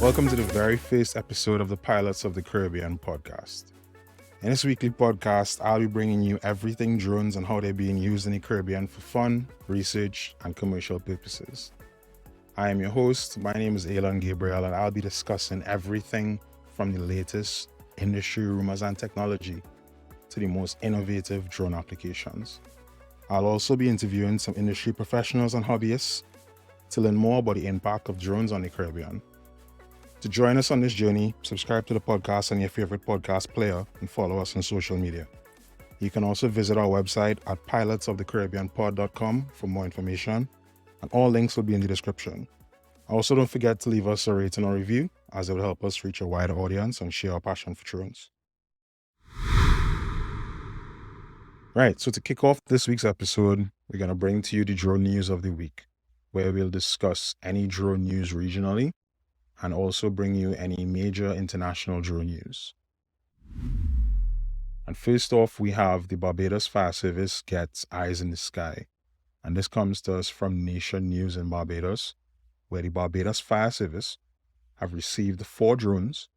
Welcome to the very first episode of the Pilots of the Caribbean podcast. In this weekly podcast, I'll be bringing you everything drones and how they're being used in the Caribbean for fun, research, and commercial purposes. I am your host. My name is Elon Gabriel, and I'll be discussing everything from the latest industry rumors and technology to the most innovative drone applications. I'll also be interviewing some industry professionals and hobbyists to learn more about the impact of drones on the Caribbean. To join us on this journey, subscribe to the podcast on your favorite podcast player and follow us on social media. You can also visit our website at pilotsofthecaribbeanpod.com for more information, and all links will be in the description. Also, don't forget to leave us a rating or review, as it will help us reach a wider audience and share our passion for drones. Right, so to kick off this week's episode, we're going to bring to you the drone news of the week, where we'll discuss any drone news regionally, and also bring you any major international drone news. And first off, we have the Barbados Fire Service gets eyes in the sky. And this comes to us from Nation News in Barbados, where the Barbados Fire Service have received 4 drones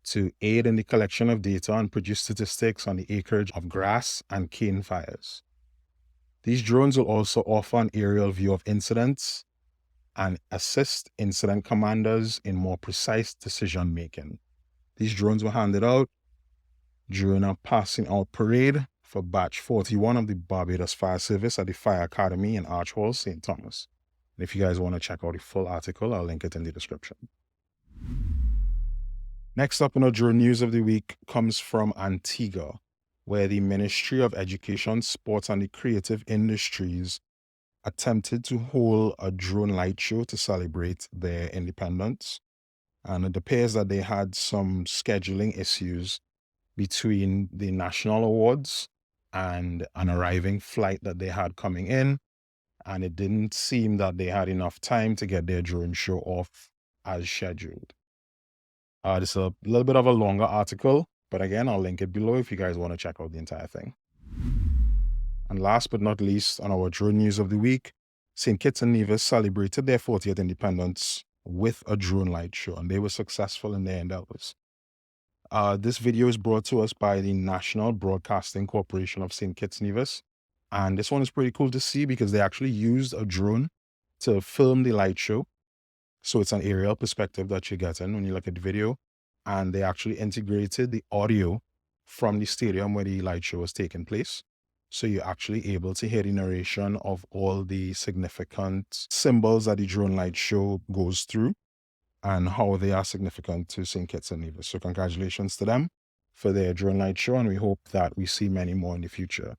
to aid in the collection of data and produce statistics on the acreage of grass and cane fires. These drones will also offer an aerial view of incidents and assist incident commanders in more precise decision making. These drones were handed out during a passing out parade for batch 41 of the Barbados Fire Service at the Fire Academy in Arch Hall, St. Thomas. And if you guys want to check out the full article, I'll link it in the description. Next up in our drone news of the week comes from Antigua, where the Ministry of Education, Sports and the Creative Industries attempted to hold a drone light show to celebrate their independence. And it appears that they had some scheduling issues between the national awards and an arriving flight that they had coming in. And it didn't seem that they had enough time to get their drone show off as scheduled. This is a little bit of a longer article, but again, I'll link it below if you guys want to check out the entire thing. And last but not least, on our drone news of the week, St. Kitts and Nevis celebrated their 40th independence with a drone light show, and they were successful in their endeavors. This video is brought to us by the National Broadcasting Corporation of St. Kitts and Nevis, and this one is pretty cool to see because they actually used a drone to film the light show. So it's an aerial perspective that you're getting when you look at the video, and they actually integrated the audio from the stadium where the light show was taking place. So you're actually able to hear the narration of all the significant symbols that the drone light show goes through and how they are significant to St. Kitts and Nevis. So congratulations to them for their drone light show, and we hope that we see many more in the future.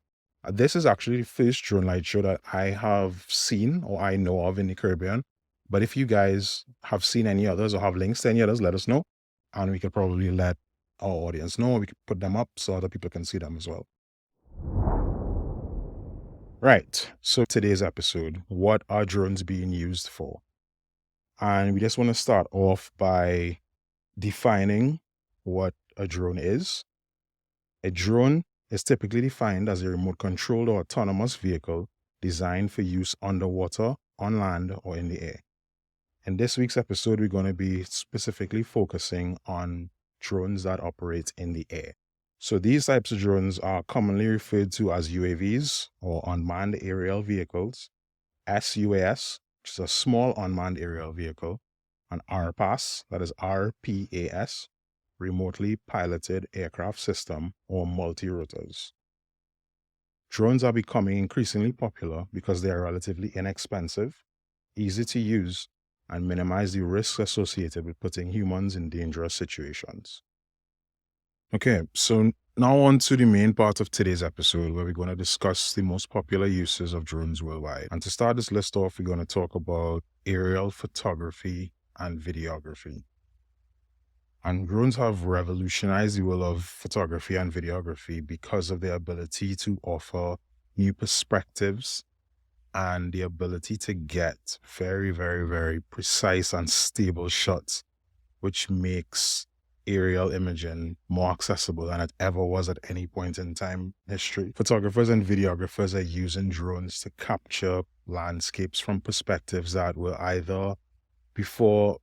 This is actually the first drone light show that I have seen or I know of in the Caribbean. But if you guys have seen any others or have links to any others, let us know. And we could probably let our audience know. We could put them up so other people can see them as well. Right, so today's episode, what are drones being used for? And we just want to start off by defining what a drone is. A drone is typically defined as a remote-controlled or autonomous vehicle designed for use underwater, on land, or in the air. In this week's episode, we're going to be specifically focusing on drones that operate in the air. So these types of drones are commonly referred to as UAVs, or unmanned aerial vehicles, SUAS, which is a small unmanned aerial vehicle, and RPAS, that is RPAS, remotely piloted aircraft system, or multi-rotors. Drones are becoming increasingly popular because they are relatively inexpensive, easy to use, and minimize the risks associated with putting humans in dangerous situations. Okay, so now on to the main part of today's episode, where we're going to discuss the most popular uses of drones worldwide. And to start this list off, we're going to talk about aerial photography and videography. And drones have revolutionized the world of photography and videography because of their ability to offer new perspectives and the ability to get very, very, very precise and stable shots which makes aerial imaging more accessible than it ever was at any point in time history. Photographers and videographers are using drones to capture landscapes from perspectives that were either before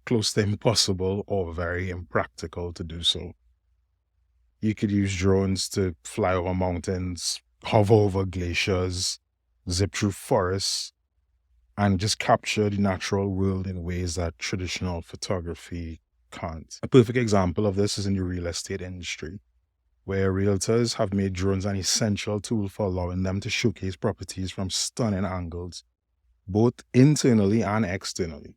close to impossible or very impractical to do so. You could use drones to fly over mountains, hover over glaciers, zip through forests, and just capture the natural world in ways that traditional photography can't. A perfect example of this is in the real estate industry, where realtors have made drones an essential tool for allowing them to showcase properties from stunning angles, both internally and externally.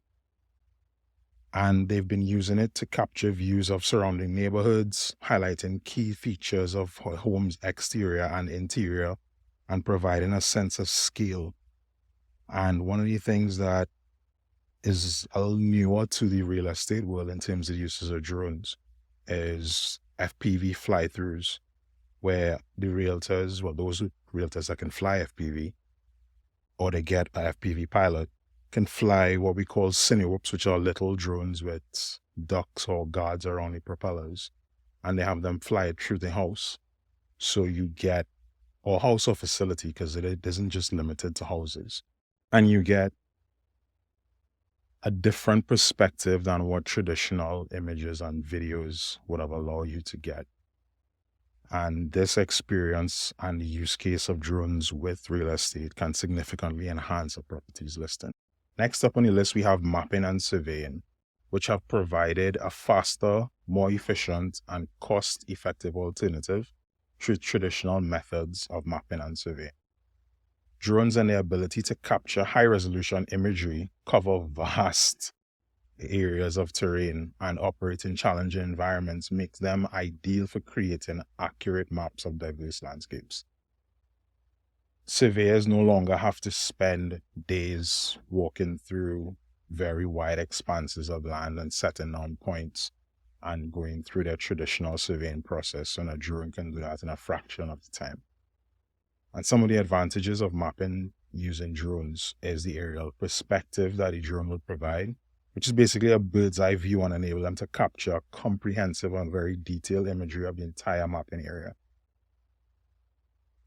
And they've been using it to capture views of surrounding neighborhoods, highlighting key features of a home's exterior and interior, and providing a sense of scale. And one of the things that is a little newer to the real estate world in terms of uses of drones is FPV fly-throughs, where the realtors, well, those realtors that can fly FPV, or they get an FPV pilot, can fly what we call cinewhoops, which are little drones with ducks or guards around the propellers, and they have them fly it through the house. So you get, or house or facility, because it isn't just limited to houses, and you get a different perspective than what traditional images and videos would have allowed you to get. And this experience and the use case of drones with real estate can significantly enhance a property's listing. Next up on the list, we have mapping and surveying, which have provided a faster, more efficient, and cost-effective alternative to traditional methods of mapping and surveying. Drones and their ability to capture high-resolution imagery cover vast areas of terrain and operate in challenging environments makes them ideal for creating accurate maps of diverse landscapes. Surveyors no longer have to spend days walking through very wide expanses of land and setting down points and going through their traditional surveying process, and a drone can do that in a fraction of the time. And some of the advantages of mapping using drones is the aerial perspective that a drone will provide, which is basically a bird's eye view and enable them to capture comprehensive and very detailed imagery of the entire mapping area.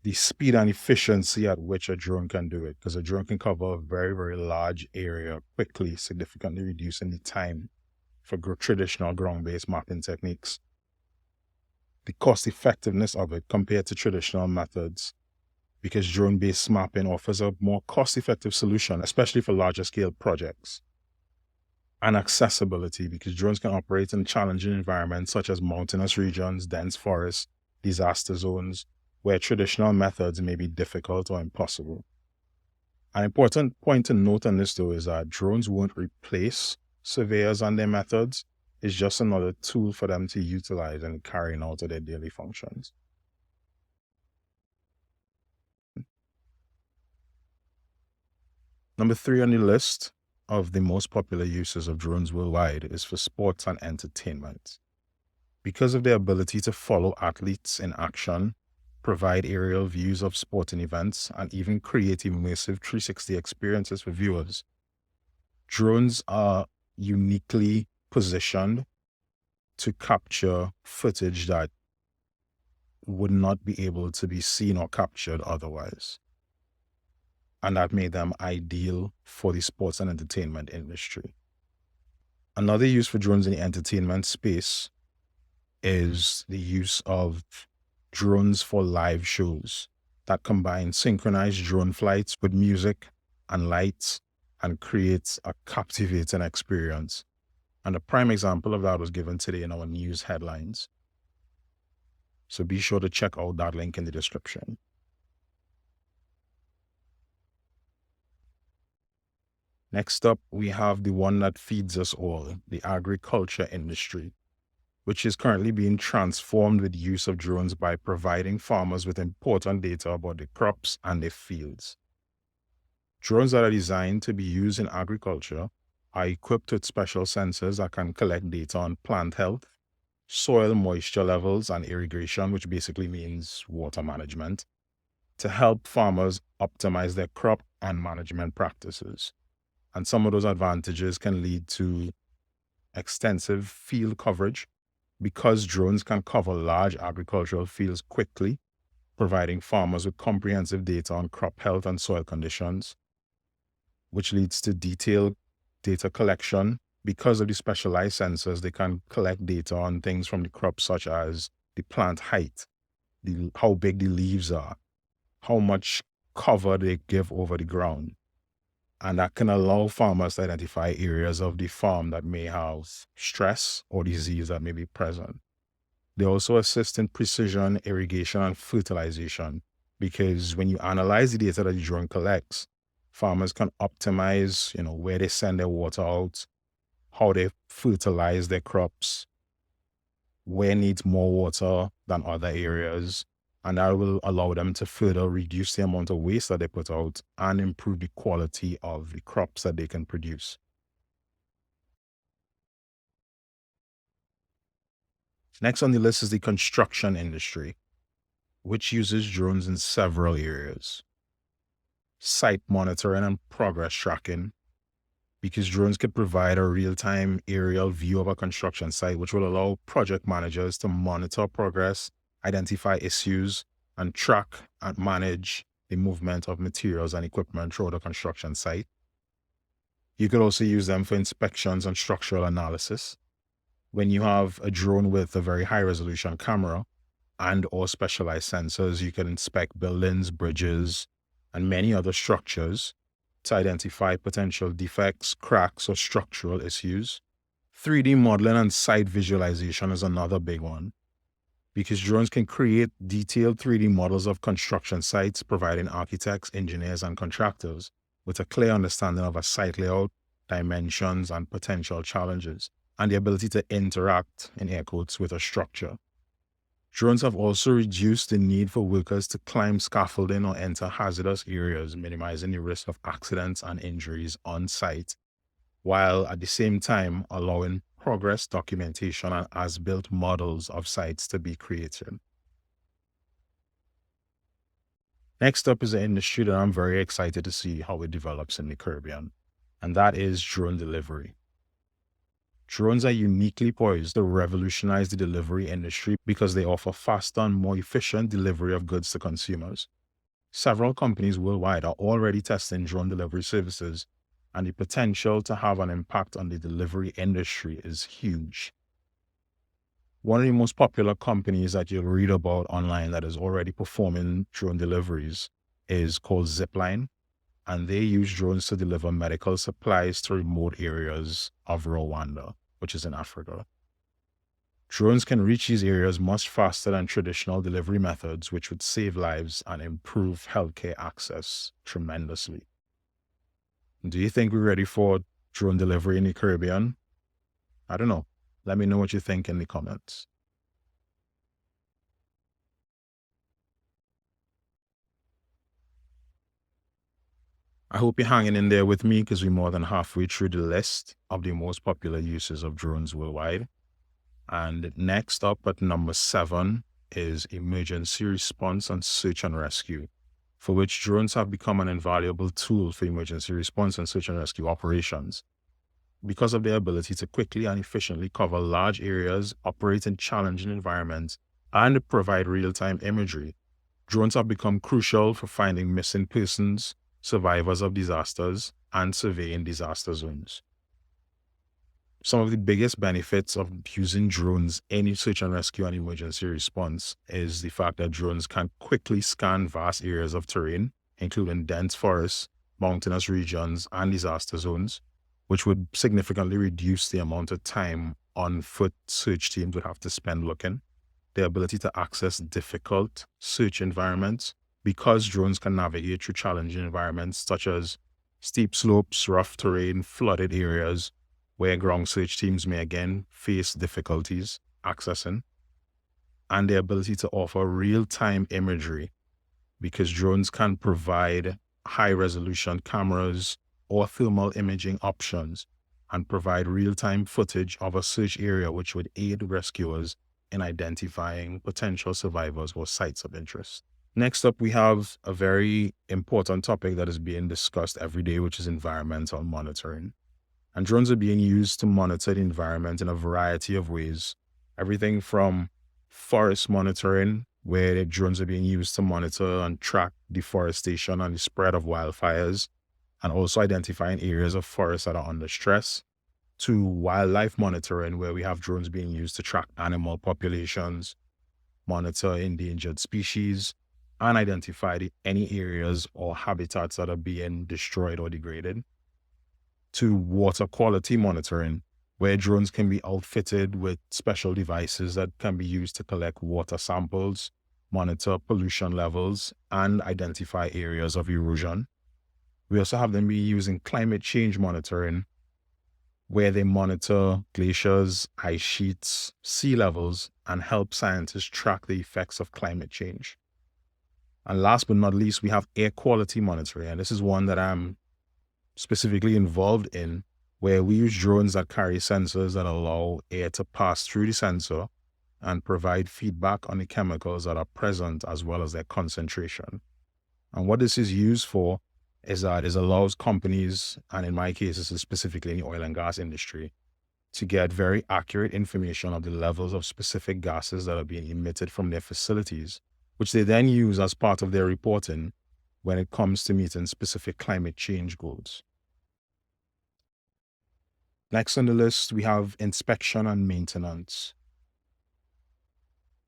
The speed and efficiency at which a drone can do it, because a drone can cover a very, very large area quickly, significantly reducing the time for traditional ground-based mapping techniques. The cost effectiveness of it compared to traditional methods, because drone-based mapping offers a more cost-effective solution, especially for larger scale projects. And accessibility, because drones can operate in challenging environments such as mountainous regions, dense forests, disaster zones, where traditional methods may be difficult or impossible. An important point to note on this, though, is that drones won't replace surveyors and their methods. It's just another tool for them to utilize in carrying out their daily functions. Number 3 on the list of the most popular uses of drones worldwide is for sports and entertainment. Because of their ability to follow athletes in action, provide aerial views of sporting events, and even create immersive 360 experiences for viewers, drones are uniquely positioned to capture footage that would not be able to be seen or captured otherwise. And that made them ideal for the sports and entertainment industry. Another use for drones in the entertainment space is the use of drones for live shows that combine synchronized drone flights with music and lights and creates a captivating experience. And a prime example of that was given today in our news headlines. So be sure to check out that link in the description. Next up, we have the one that feeds us all, the agriculture industry, which is currently being transformed with the use of drones by providing farmers with important data about their crops and their fields. Drones that are designed to be used in agriculture are equipped with special sensors that can collect data on plant health, soil moisture levels, and irrigation, which basically means water management, to help farmers optimize their crop and management practices. And some of those advantages can lead to extensive field coverage because drones can cover large agricultural fields quickly, providing farmers with comprehensive data on crop health and soil conditions, which leads to detailed data collection. Because of the specialized sensors, they can collect data on things from the crop, such as the plant height, how big the leaves are, how much cover they give over the ground. And that can allow farmers to identify areas of the farm that may have stress or disease that may be present. They also assist in precision irrigation and fertilization, because when you analyze the data that the drone collects, farmers can optimize, where they send their water out, how they fertilize their crops, where needs more water than other areas. And that will allow them to further reduce the amount of waste that they put out and improve the quality of the crops that they can produce. Next on the list is the construction industry, which uses drones in several areas. Site monitoring and progress tracking, because drones could provide a real-time aerial view of a construction site, which will allow project managers to monitor progress, identify issues, and track and manage the movement of materials and equipment through the construction site. You could also use them for inspections and structural analysis. When you have a drone with a very high-resolution camera and or specialized sensors, you can inspect buildings, bridges, and many other structures to identify potential defects, cracks, or structural issues. 3D modeling and site visualization is another big one, because drones can create detailed 3D models of construction sites, providing architects, engineers, and contractors with a clear understanding of a site layout, dimensions, and potential challenges, and the ability to interact, in air quotes, with a structure. Drones have also reduced the need for workers to climb scaffolding or enter hazardous areas, minimizing the risk of accidents and injuries on site, while at the same time allowing progress documentation and as-built models of sites to be created. Next up is an industry that I'm very excited to see how it develops in the Caribbean, and that is drone delivery. Drones are uniquely poised to revolutionize the delivery industry because they offer faster and more efficient delivery of goods to consumers. Several companies worldwide are already testing drone delivery services, and the potential to have an impact on the delivery industry is huge. One of the most popular companies that you'll read about online that is already performing drone deliveries is called Zipline, and they use drones to deliver medical supplies to remote areas of Rwanda, which is in Africa. Drones can reach these areas much faster than traditional delivery methods, which would save lives and improve healthcare access tremendously. Do you think we're ready for drone delivery in the Caribbean? I don't know. Let me know what you think in the comments. I hope you're hanging in there with me, because we're more than halfway through the list of the most popular uses of drones worldwide. And next up at number 7 is emergency response and search and rescue, for which drones have become an invaluable tool for emergency response and search and rescue operations. Because of their ability to quickly and efficiently cover large areas, operate in challenging environments, and provide real-time imagery, drones have become crucial for finding missing persons, survivors of disasters, and surveying disaster zones. Some of the biggest benefits of using drones in search and rescue and emergency response is the fact that drones can quickly scan vast areas of terrain, including dense forests, mountainous regions, and disaster zones, which would significantly reduce the amount of time on foot search teams would have to spend looking. The ability to access difficult search environments, because drones can navigate through challenging environments such as steep slopes, rough terrain, flooded areas, where ground search teams may again face difficulties accessing. And the ability to offer real-time imagery, because drones can provide high-resolution cameras or thermal imaging options and provide real-time footage of a search area, which would aid rescuers in identifying potential survivors or sites of interest. Next up, we have a very important topic that is being discussed every day, which is environmental monitoring. And drones are being used to monitor the environment in a variety of ways. Everything from forest monitoring, where the drones are being used to monitor and track deforestation and the spread of wildfires, and also identifying areas of forests that are under stress, to wildlife monitoring, where we have drones being used to track animal populations, monitor endangered species, and identify any areas or habitats that are being destroyed or degraded, to water quality monitoring, where drones can be outfitted with special devices that can be used to collect water samples, monitor pollution levels, and identify areas of erosion. We also have them be using climate change monitoring, where they monitor glaciers, ice sheets, sea levels, and help scientists track the effects of climate change. And last but not least, we have air quality monitoring. And this is one that I'm specifically involved in, where we use drones that carry sensors that allow air to pass through the sensor and provide feedback on the chemicals that are present as well as their concentration. And what this is used for is that it allows companies, and in my case, this is specifically in the oil and gas industry, to get very accurate information of the levels of specific gases that are being emitted from their facilities, which they then use as part of their reporting when it comes to meeting specific climate change goals. Next on the list, we have inspection and maintenance,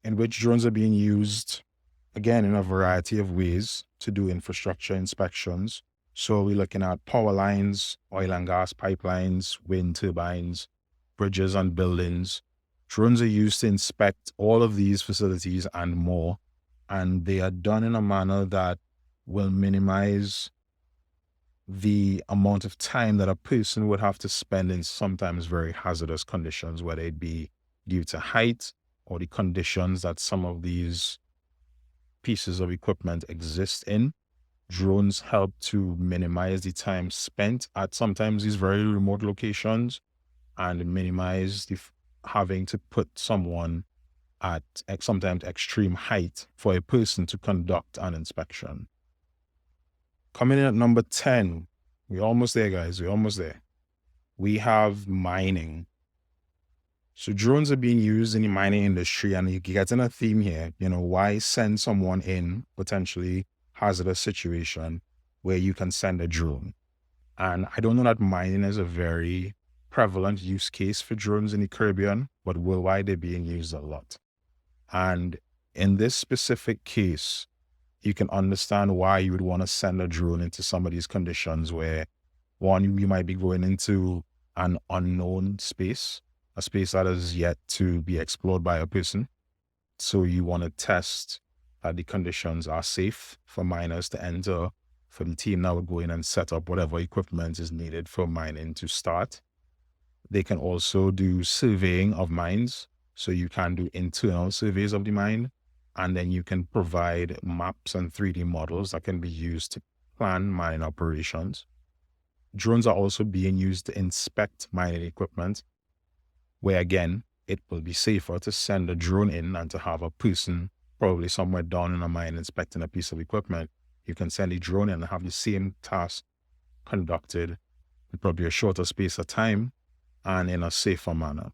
in which drones are being used, again, in a variety of ways to do infrastructure inspections. So we're looking at power lines, oil and gas pipelines, wind turbines, bridges and buildings. Drones are used to inspect all of these facilities and more, and they are done in a manner that will minimize the amount of time that a person would have to spend in sometimes very hazardous conditions, whether it be due to height or the conditions that some of these pieces of equipment exist in. Drones help to minimize the time spent at sometimes these very remote locations and minimize the having to put someone at sometimes extreme height for a person to conduct an inspection. Coming in at number 10, we're almost there, guys. We're almost there. We have mining. So drones are being used in the mining industry, and you get in a theme here. Why send someone in potentially hazardous situation where you can send a drone? And I don't know that mining is a very prevalent use case for drones in the Caribbean, but worldwide they're being used a lot. And in this specific case, you can understand why you would want to send a drone into some of these conditions where, one, you might be going into an unknown space, a space that is yet to be explored by a person. So you want to test that the conditions are safe for miners to enter, for the team that would go in and set up whatever equipment is needed for mining to start. They can also do surveying of mines. So you can do internal surveys of the mine, and then you can provide maps and 3D models that can be used to plan mining operations. Drones are also being used to inspect mining equipment, where again, it will be safer to send a drone in and to have a person probably somewhere down in a mine inspecting a piece of equipment. You can send a drone in and have the same task conducted in probably a shorter space of time and in a safer manner.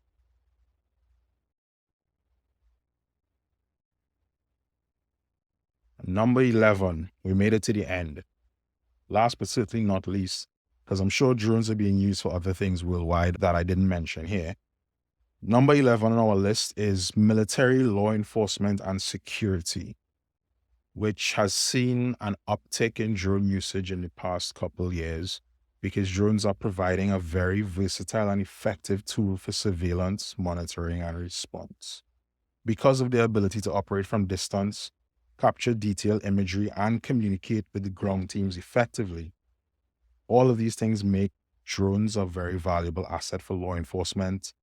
Number 11, we made it to the end. Last but certainly not least, because I'm sure drones are being used for other things worldwide that I didn't mention here. Number 11 on our list is military law enforcement and security, which has seen an uptick in drone usage in the past couple years because drones are providing a very versatile and effective tool for surveillance, monitoring, and response. Because of their ability to operate from distance, capture detailed imagery, and communicate with the ground teams effectively, all of these things make drones a very valuable asset for law enforcement,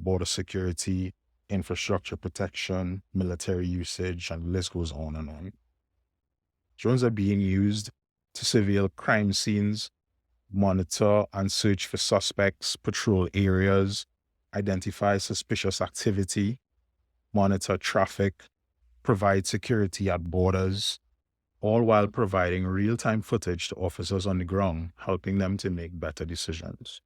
border security, infrastructure protection, military usage, and the list goes on and on. Drones are being used to surveil crime scenes, monitor and search for suspects, patrol areas, identify suspicious activity, monitor traffic, provide security at borders, all while providing real-time footage to officers on the ground, helping them to make better decisions.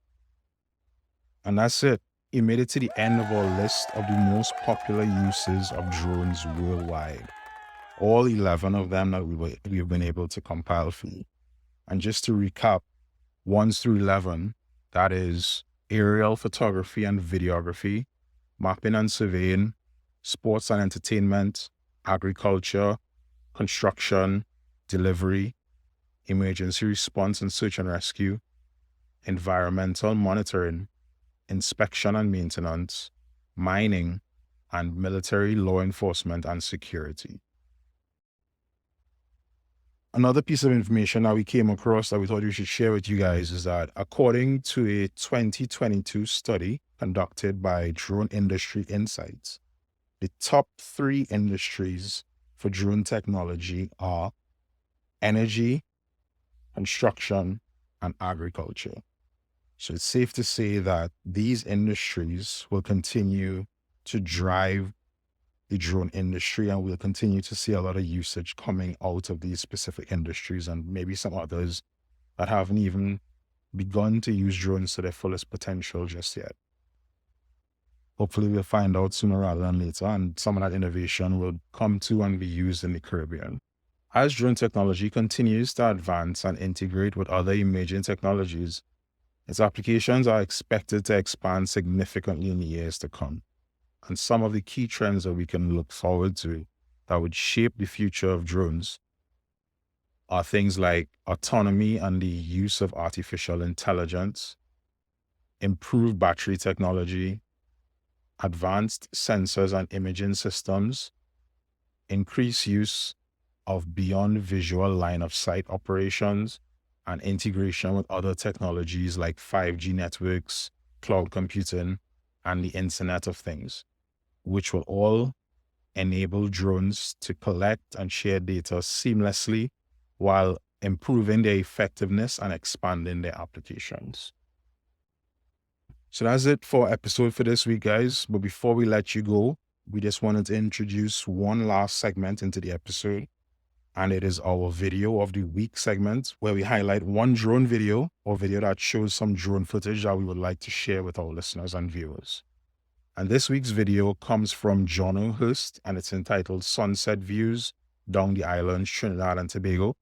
And that's it. We made it to the end of our list of the most popular uses of drones worldwide. All 11 of them that we've been able to compile for you. And just to recap, 1 through 11, that is aerial photography and videography, mapping and surveying, sports and entertainment, agriculture, construction, delivery, emergency response and search and rescue, environmental monitoring, inspection and maintenance, mining, and military law enforcement and security. Another piece of information that we came across that we thought we should share with you guys is that according to a 2022 study conducted by Drone Industry Insights, the top 3 industries for drone technology are energy, construction, and agriculture. So it's safe to say that these industries will continue to drive the drone industry, and we'll continue to see a lot of usage coming out of these specific industries, and maybe some others that haven't even begun to use drones to their fullest potential just yet. Hopefully we'll find out sooner rather than later, and some of that innovation will come to and be used in the Caribbean. As drone technology continues to advance and integrate with other emerging technologies, its applications are expected to expand significantly in the years to come. And some of the key trends that we can look forward to that would shape the future of drones are things like autonomy and the use of artificial intelligence, improved battery technology, advanced sensors and imaging systems, increased use of beyond visual line of sight operations, and integration with other technologies like 5G networks, cloud computing, and the Internet of Things, which will all enable drones to collect and share data seamlessly while improving their effectiveness and expanding their applications. So that's it for episode for this week, guys. But before we let you go, we just wanted to introduce one last segment into the episode. And it is our video of the week segment, where we highlight one drone video or video that shows some drone footage that we would like to share with our listeners and viewers. And this week's video comes from Jono Hurst, and it's entitled Sunset Views Down the Islands, Trinidad and Tobago.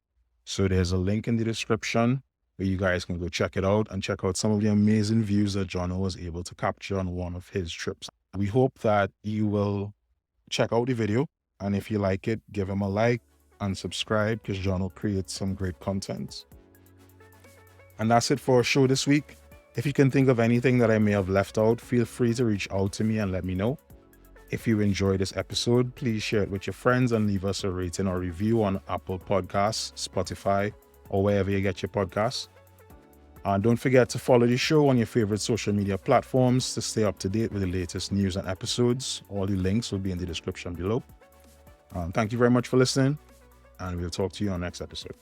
So there's a link in the description where you guys can go check it out and check out some of the amazing views that Jono was able to capture on one of his trips. We hope that you will check out the video, and if you like it, give him a like and subscribe, because Jono creates some great content. And that's it for our show this week. If you can think of anything that I may have left out, feel free to reach out to me and let me know. If you enjoyed this episode, please share it with your friends and leave us a rating or review on Apple Podcasts, Spotify, or wherever you get your podcasts. And don't forget to follow the show on your favorite social media platforms to stay up to date with the latest news and episodes. All the links will be in the description below. Thank you very much for listening, and we'll talk to you on the next episode.